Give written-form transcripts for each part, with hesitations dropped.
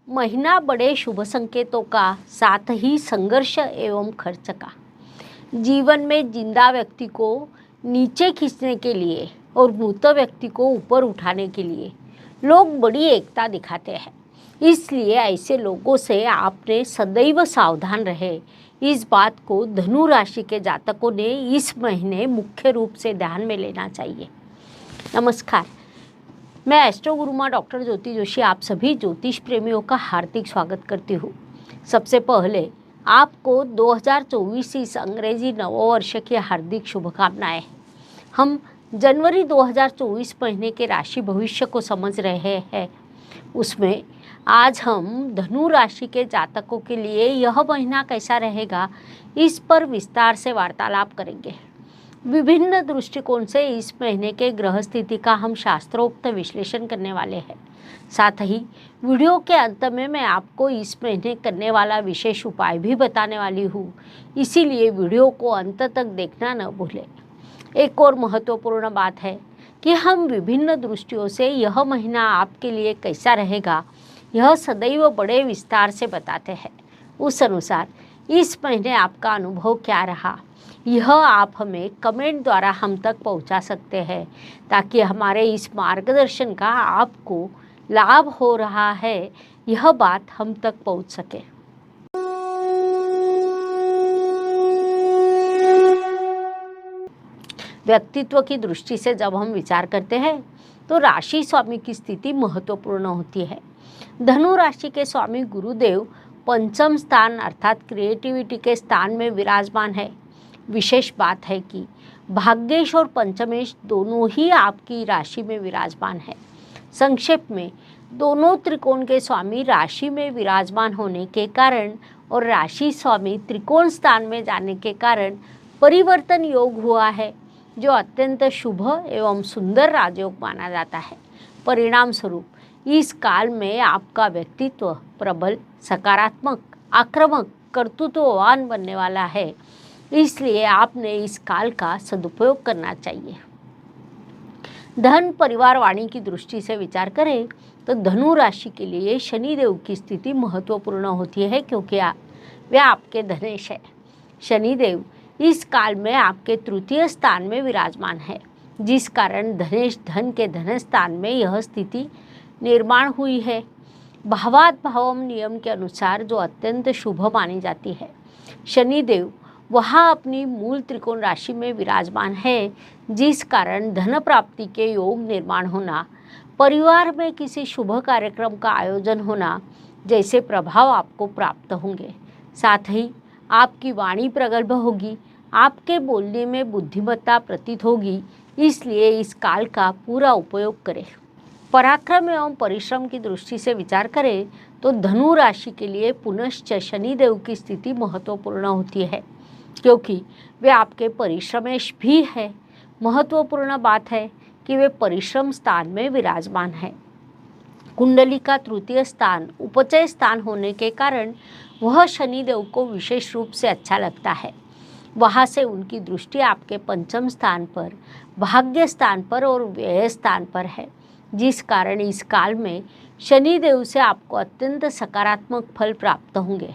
महीना बड़े शुभ संकेतों का, साथ ही संघर्ष एवं खर्च का। जीवन में जिंदा व्यक्ति को नीचे खींचने के लिए और मृत व्यक्ति को ऊपर उठाने के लिए लोग बड़ी एकता दिखाते हैं। इसलिए ऐसे लोगों से आपने सदैव सावधान रहे, इस बात को धनु राशि के जातकों ने इस महीने मुख्य रूप से ध्यान में लेना चाहिए। नमस्कार, मैं एस्ट्रो गुरुमा डॉक्टर ज्योति जोशी आप सभी ज्योतिष प्रेमियों का हार्दिक स्वागत करती हूँ। सबसे पहले आपको 2024 इस अंग्रेजी नववर्ष की हार्दिक शुभकामनाएं। हम जनवरी 2024 महीने के राशि भविष्य को समझ रहे हैं। उसमें आज हम धनु राशि के जातकों के लिए यह महीना कैसा रहेगा, इस पर विस्तार से वार्तालाप करेंगे। विभिन्न दृष्टिकोण से इस महीने के ग्रह स्थिति का हम शास्त्रोक्त विश्लेषण करने वाले हैं। साथ ही वीडियो के अंत में मैं आपको इस महीने करने वाला विशेष उपाय भी बताने वाली हूँ, इसीलिए वीडियो को अंत तक देखना न भूलें। एक और महत्वपूर्ण बात है कि हम विभिन्न दृष्टियों से यह महीना आपके लिए कैसा रहेगा, यह सदैव बड़े विस्तार से बताते हैं। उस अनुसार इस महीने आपका अनुभव क्या रहा, यह आप हमें कमेंट द्वारा हम तक पहुंचा सकते हैं, ताकि हमारे इस मार्गदर्शन का आपको लाभ हो रहा है यह बात हम तक पहुंच सके। व्यक्तित्व की दृष्टि से जब हम विचार करते हैं तो राशि स्वामी की स्थिति महत्वपूर्ण होती है। धनु राशि के स्वामी गुरुदेव पंचम स्थान अर्थात क्रिएटिविटी के स्थान में विराजमान है। विशेष बात है कि भाग्येश और पंचमेश दोनों ही आपकी राशि में विराजमान है। संक्षेप में दोनों त्रिकोण के स्वामी राशि में विराजमान होने के कारण और राशि स्वामी त्रिकोण स्थान में जाने के कारण परिवर्तन योग हुआ है, जो अत्यंत शुभ एवं सुंदर राजयोग माना जाता है। परिणाम स्वरूप इस काल में आपका व्यक्तित्व प्रबल, सकारात्मक, आक्रामक, कर्तृत्ववान बनने वाला है। इसलिए आपने इस काल का सदुपयोग करना चाहिए। धन परिवार वाणी की दृष्टि से विचार करें तो धनु राशि के लिए शनिदेव की स्थिति महत्वपूर्ण होती है, क्योंकि वे आपके धनेश है। शनिदेव इस काल में आपके तृतीय स्थान में विराजमान है, जिस कारण धनेश धन के धन स्थान में यह स्थिति निर्माण हुई है। भावात भावम नियम के अनुसार जो अत्यंत शुभ मानी जाती है। शनिदेव वहाँ अपनी मूल त्रिकोण राशि में विराजमान है, जिस कारण धन प्राप्ति के योग निर्माण होना, परिवार में किसी शुभ कार्यक्रम का आयोजन होना जैसे प्रभाव आपको प्राप्त होंगे। साथ ही आपकी वाणी प्रगल्भ होगी, आपके बोलने में बुद्धिमत्ता प्रतीत होगी। इसलिए इस काल का पूरा उपयोग करें। पराक्रम एवं परिश्रम की दृष्टि से विचार करें तो धनु राशि के लिए पुनश्च शनिदेव की स्थिति महत्वपूर्ण होती है, क्योंकि वे आपके परिश्रमेश भी है। महत्वपूर्ण बात है कि वे परिश्रम स्थान में विराजमान है। कुंडली का तृतीय स्थान उपचय स्थान होने के कारण वह शनिदेव को विशेष रूप से अच्छा लगता है। वहाँ से उनकी दृष्टि आपके पंचम स्थान पर, भाग्य स्थान पर और व्यय स्थान पर है, जिस कारण इस काल में शनिदेव से आपको अत्यंत सकारात्मक फल प्राप्त होंगे।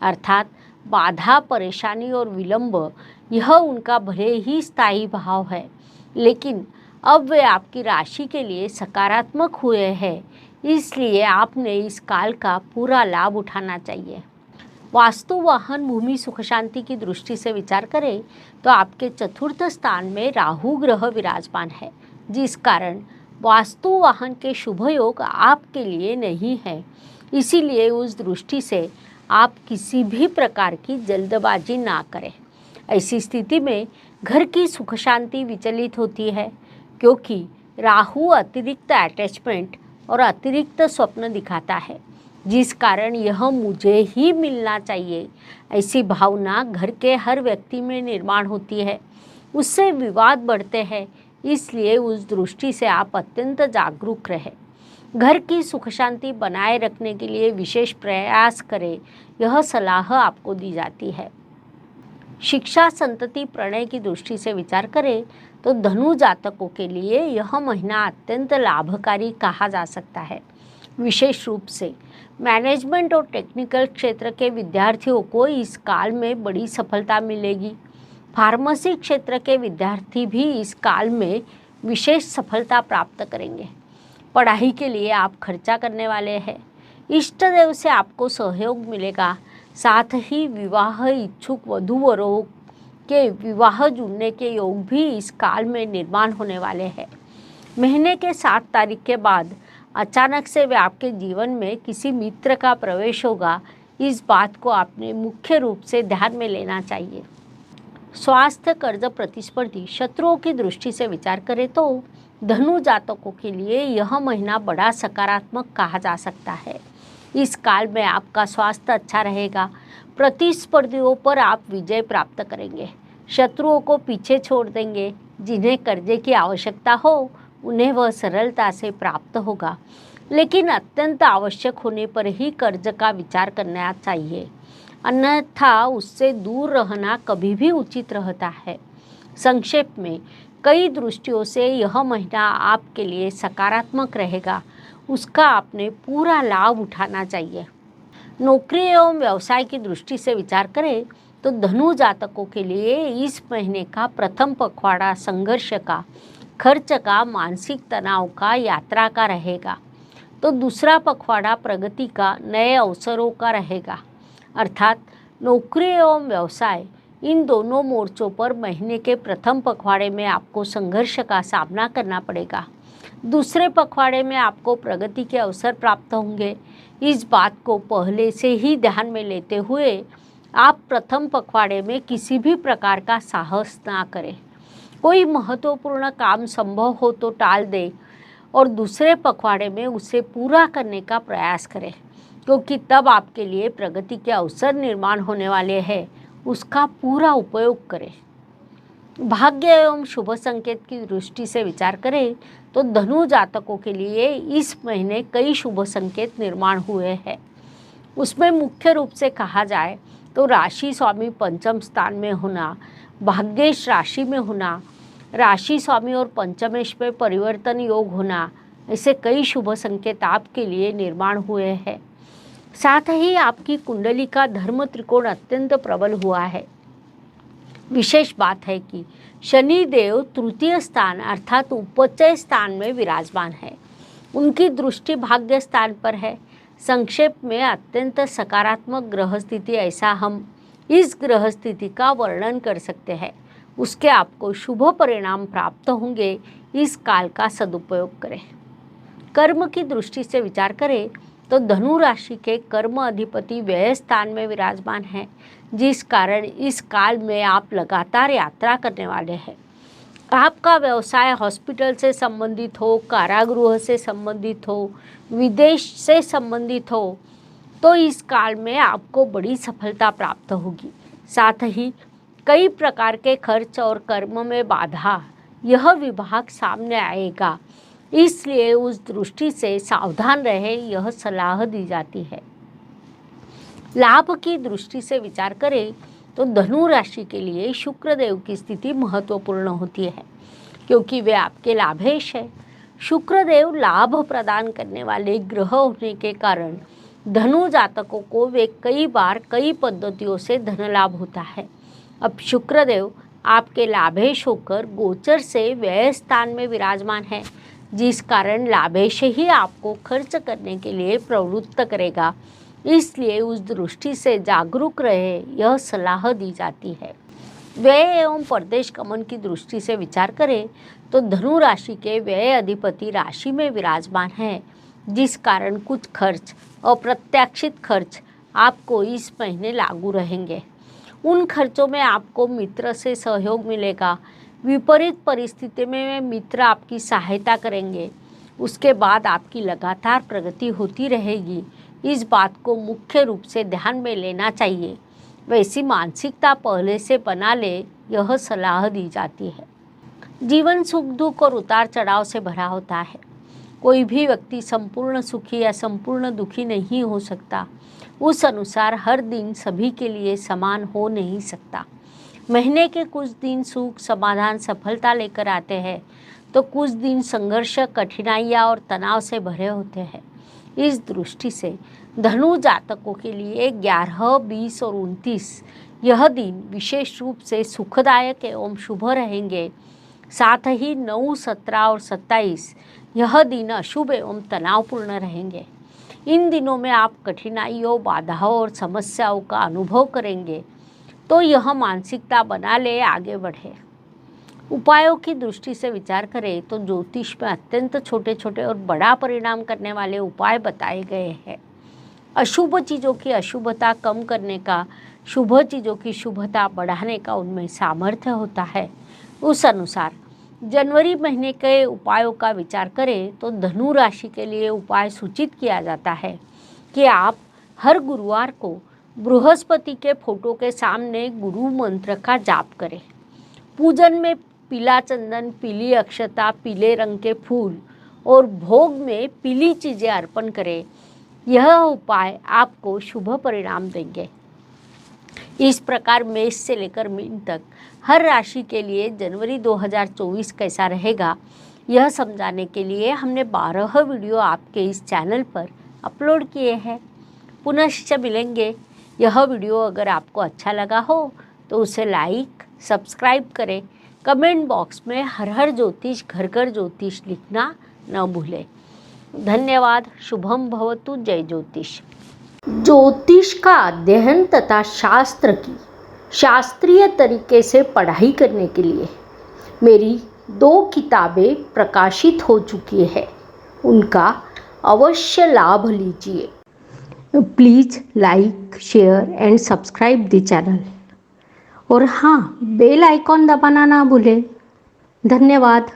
अर्थात बाधा, परेशानी और विलंब यह उनका भले ही स्थायी भाव है, लेकिन अब वे आपकी राशि के लिए सकारात्मक हुए हैं। इसलिए आपने इस काल का पूरा लाभ उठाना चाहिए। वास्तु, वाहन, भूमि, सुख शांति की दृष्टि से विचार करें तो आपके चतुर्थ स्थान में राहु ग्रह विराजमान है, जिस कारण वास्तु वाहन के शुभ योग आपके लिए नहीं है। इसीलिए उस दृष्टि से आप किसी भी प्रकार की जल्दबाजी ना करें। ऐसी स्थिति में घर की सुख शांति विचलित होती है, क्योंकि राहु अतिरिक्त अटैचमेंट और अतिरिक्त स्वप्न दिखाता है, जिस कारण यह मुझे ही मिलना चाहिए ऐसी भावना घर के हर व्यक्ति में निर्माण होती है। उससे विवाद बढ़ते हैं। इसलिए उस दृष्टि से आप अत्यंत जागरूक रहें। घर की सुख शांति बनाए रखने के लिए विशेष प्रयास करें, यह सलाह आपको दी जाती है। शिक्षा, संतति, प्रणय की दृष्टि से विचार करें तो धनु जातकों के लिए यह महीना अत्यंत लाभकारी कहा जा सकता है। विशेष रूप से मैनेजमेंट और टेक्निकल क्षेत्र के विद्यार्थियों को इस काल में बड़ी सफलता मिलेगी। फार्मेसी क्षेत्र के विद्यार्थी भी इस काल में विशेष सफलता प्राप्त करेंगे। पढ़ाई के लिए आप खर्चा करने वाले हैं। इष्ट देव से आपको सहयोग मिलेगा। साथ ही विवाह इच्छुक वधूवरों के विवाह जुड़ने के योग भी इस काल में निर्माण होने वाले हैं। महीने के 7 तारीख के बाद अचानक से वे आपके जीवन में किसी मित्र का प्रवेश होगा। इस बात को आपने मुख्य रूप से ध्यान में लेना चाहिए। स्वास्थ्य, कर्ज, प्रतिस्पर्धी, शत्रुओं की दृष्टि से विचार करें तो धनु जातकों के लिए यह महीना बड़ा सकारात्मक कहा जा सकता है। इस काल में आपका स्वास्थ्य अच्छा रहेगा। प्रतिस्पर्धियों पर आप विजय प्राप्त करेंगे। शत्रुओं को पीछे छोड़ देंगे। जिन्हें कर्जे की आवश्यकता हो उन्हें वह सरलता से प्राप्त होगा, लेकिन अत्यंत आवश्यक होने पर ही कर्ज का विचार करना चाहिए, अन्यथा उससे दूर रहना कभी भी उचित रहता है। संक्षेप में कई दृष्टियों से यह महीना आपके लिए सकारात्मक रहेगा। उसका आपने पूरा लाभ उठाना चाहिए। नौकरी एवं व्यवसाय की दृष्टि से विचार करें तो धनु जातकों के लिए इस महीने का प्रथम पखवाड़ा संघर्ष का, खर्च का, मानसिक तनाव का, यात्रा का रहेगा। तो दूसरा पखवाड़ा प्रगति का, नए अवसरों का रहेगा। अर्थात नौकरी एवं व्यवसाय इन दोनों मोर्चों पर महीने के प्रथम पखवाड़े में आपको संघर्ष का सामना करना पड़ेगा। दूसरे पखवाड़े में आपको प्रगति के अवसर प्राप्त होंगे। इस बात को पहले से ही ध्यान में लेते हुए आप प्रथम पखवाड़े में किसी भी प्रकार का साहस ना करें। कोई महत्वपूर्ण काम संभव हो तो टाल दें और दूसरे पखवाड़े में उसे पूरा करने का प्रयास करें, क्योंकि तब आपके लिए प्रगति के अवसर निर्माण होने वाले हैं। उसका पूरा उपयोग करें। भाग्य एवं शुभ संकेत की दृष्टि से विचार करें तो धनु जातकों के लिए इस महीने कई शुभ संकेत निर्माण हुए हैं। उसमें मुख्य रूप से कहा जाए तो राशि स्वामी पंचम स्थान में होना, भाग्येश राशि में होना, राशि स्वामी और पंचमेश में परिवर्तन योग होना, ऐसे कई शुभ संकेत आपके लिए निर्माण हुए हैं। साथ ही आपकी कुंडली का धर्म त्रिकोण अत्यंत प्रबल हुआ है। विशेष बात है कि शनि देव तृतीय स्थान अर्थात उपचय स्थान में विराजमान है। उनकी दृष्टि भाग्य स्थान पर है। संक्षेप में अत्यंत सकारात्मक ग्रह स्थिति, ऐसा हम इस ग्रह स्थिति का वर्णन कर सकते हैं। उसके आपको शुभ परिणाम प्राप्त होंगे। इस काल का सदुपयोग करें। कर्म की दृष्टि से विचार करें तो धनु राशि के कर्म अधिपति व्यय स्थान में विराजमान है, जिस कारण इस काल में आप लगातार यात्रा करने वाले हैं। आपका व्यवसाय हॉस्पिटल से संबंधित हो, कारागृह से संबंधित हो, विदेश से संबंधित हो, तो इस काल में आपको बड़ी सफलता प्राप्त होगी। साथ ही कई प्रकार के खर्च और कर्म में बाधा, यह विभाग सामने आएगा, इसलिए उस दृष्टि से सावधान रहे, यह सलाह दी जाती है। लाभ की दृष्टि से विचार करें तो धनु राशि के लिए शुक्र देव की स्थिति महत्वपूर्ण होती है, क्योंकि वे आपके लाभेश है। शुक्र देव लाभ प्रदान करने वाले ग्रह होने के कारण धनु जातकों को वे कई बार कई पद्धतियों से धन लाभ होता है। अब शुक्र देव आपके लाभेश होकर गोचर से व्यय स्थान में विराजमान है, जिस कारण लाभेश ही आपको खर्च करने के लिए प्रवृत्त करेगा। इसलिए उस दृष्टि से जागरूक रहे, यह सलाह दी जाती है। व्यय एवं परदेश गमन की दृष्टि से विचार करें तो धनु राशि के व्यय अधिपति राशि में विराजमान है, जिस कारण कुछ खर्च, अप्रत्याशित खर्च आपको इस महीने लागू रहेंगे। उन खर्चों में आपको मित्र से सहयोग मिलेगा। विपरीत परिस्थिति में मित्र आपकी सहायता करेंगे। उसके बाद आपकी लगातार प्रगति होती रहेगी। इस बात को मुख्य रूप से ध्यान में लेना चाहिए। वैसी मानसिकता पहले से बना ले, यह सलाह दी जाती है। जीवन सुख दुख और उतार चढ़ाव से भरा होता है। कोई भी व्यक्ति संपूर्ण सुखी या संपूर्ण दुखी नहीं हो सकता। उस अनुसार हर दिन सभी के लिए समान हो नहीं सकता। महीने के कुछ दिन सुख, समाधान, सफलता लेकर आते हैं, तो कुछ दिन संघर्ष, कठिनाइयाँ और तनाव से भरे होते हैं। इस दृष्टि से धनु जातकों के लिए 11, 20 और 29 यह दिन विशेष रूप से सुखदायक एवं शुभ रहेंगे। साथ ही 9, 17 और 27 यह दिन अशुभ एवं तनावपूर्ण रहेंगे। इन दिनों में आप कठिनाइयों, बाधाओं और समस्याओं का अनुभव करेंगे, तो यह मानसिकता बना ले, आगे बढ़े। उपायों की दृष्टि से विचार करें तो ज्योतिष में अत्यंत छोटे छोटे और बड़ा परिणाम करने वाले उपाय बताए गए हैं। अशुभ चीज़ों की अशुभता कम करने का, शुभ चीज़ों की शुभता बढ़ाने का उनमें सामर्थ्य होता है। उस अनुसार जनवरी महीने के उपायों का विचार करें तो धनु राशि के लिए उपाय सूचित किया जाता है कि आप हर गुरुवार को बृहस्पति के फोटो के सामने गुरु मंत्र का जाप करें। पूजन में पीला चंदन, पीली अक्षता, पीले रंग के फूल और भोग में पीली चीज़ें अर्पण करें। यह उपाय आपको शुभ परिणाम देंगे। इस प्रकार मेष से लेकर मीन तक हर राशि के लिए जनवरी 2024 कैसा रहेगा, यह समझाने के लिए हमने 12 वीडियो आपके इस चैनल पर अपलोड किए हैं। पुनश्च मिलेंगे। यह वीडियो अगर आपको अच्छा लगा हो तो उसे लाइक, सब्सक्राइब करें। कमेंट बॉक्स में हर हर ज्योतिष, घर घर ज्योतिष लिखना न भूलें। धन्यवाद। शुभम भवतु। जय ज्योतिष। ज्योतिष का अध्ययन तथा शास्त्र की शास्त्रीय तरीके से पढ़ाई करने के लिए मेरी 2 किताबें प्रकाशित हो चुकी है, उनका अवश्य लाभ लीजिए। Please like, share and subscribe the channel. और हाँ, बेल आइकॉन दबाना ना भूलें। धन्यवाद।